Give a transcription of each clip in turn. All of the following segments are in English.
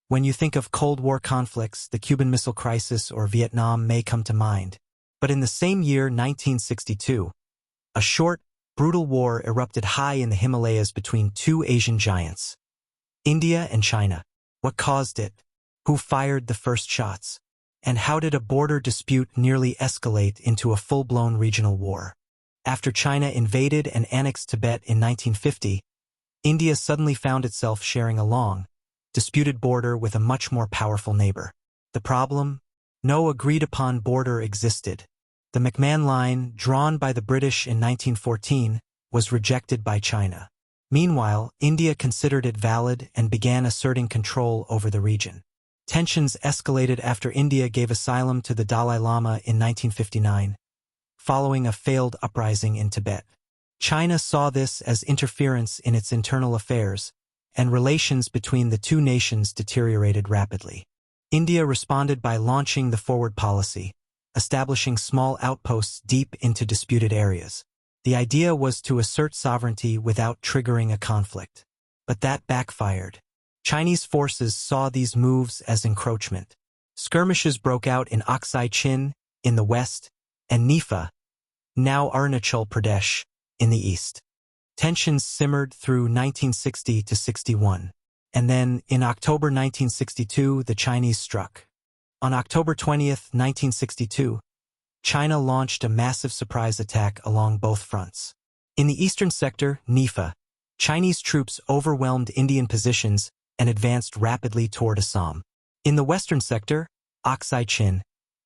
When you think of Cold War conflicts, the Cuban Missile Crisis or Vietnam may come to mind. But in the same year, 1962, a short, brutal war erupted high in the Himalayas between two Asian giants, India and China. What caused it? Who fired the first shots? And how did a border dispute nearly escalate into a full-blown regional war? After China invaded and annexed Tibet in 1950, India suddenly found itself sharing a long, disputed border with a much more powerful neighbor. The problem? No agreed-upon border existed. The McMahon Line, drawn by the British in 1914, was rejected by China. Meanwhile, India considered it valid and began asserting control over the region. Tensions escalated after India gave asylum to the Dalai Lama in 1959, following a failed uprising in Tibet. China saw this as interference in its internal affairs, and relations between the two nations deteriorated rapidly. India responded by launching the Forward Policy, establishing small outposts deep into disputed areas. The idea was to assert sovereignty without triggering a conflict. But that backfired. Chinese forces saw these moves as encroachment. Skirmishes broke out in Aksai Chin, in the west, and Nifa, now Arunachal Pradesh, in the east. Tensions simmered through 1960 to 61. And then, in October 1962, the Chinese struck. On October 20, 1962, China launched a massive surprise attack along both fronts. In the eastern sector, Nifa, Chinese troops overwhelmed Indian positions and advanced rapidly toward Assam. In the western sector, Aksai Chin,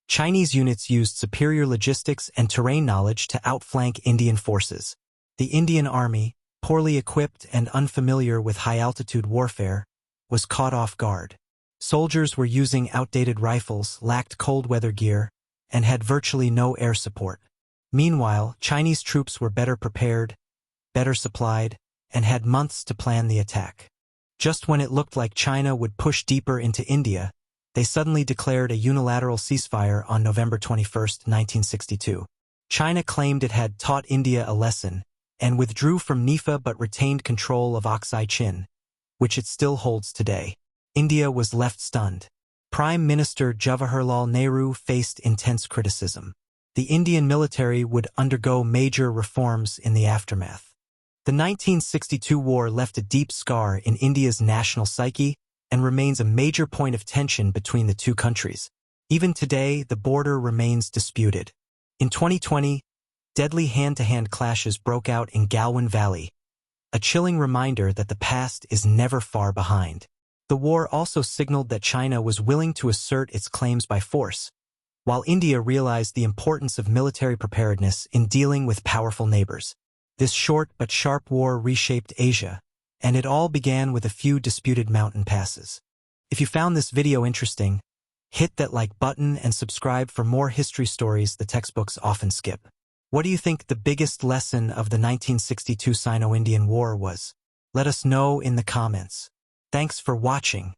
Chinese units used superior logistics and terrain knowledge to outflank Indian forces. The Indian army, poorly equipped and unfamiliar with high-altitude warfare, was caught off guard. Soldiers were using outdated rifles, lacked cold-weather gear, and had virtually no air support. Meanwhile, Chinese troops were better prepared, better supplied, and had months to plan the attack. Just when it looked like China would push deeper into India, they suddenly declared a unilateral ceasefire on November 21, 1962. China claimed it had taught India a lesson and withdrew from Nifa but retained control of Aksai Chin, which it still holds today. India was left stunned. Prime Minister Jawaharlal Nehru faced intense criticism. The Indian military would undergo major reforms in the aftermath. The 1962 war left a deep scar in India's national psyche and remains a major point of tension between the two countries. Even today, the border remains disputed. In 2020, deadly hand-to-hand clashes broke out in Galwan Valley, a chilling reminder that the past is never far behind. The war also signaled that China was willing to assert its claims by force, while India realized the importance of military preparedness in dealing with powerful neighbors. This short but sharp war reshaped Asia, and it all began with a few disputed mountain passes. If you found this video interesting, hit that like button and subscribe for more history stories the textbooks often skip. What do you think the biggest lesson of the 1962 Sino-Indian War was? Let us know in the comments. Thanks for watching.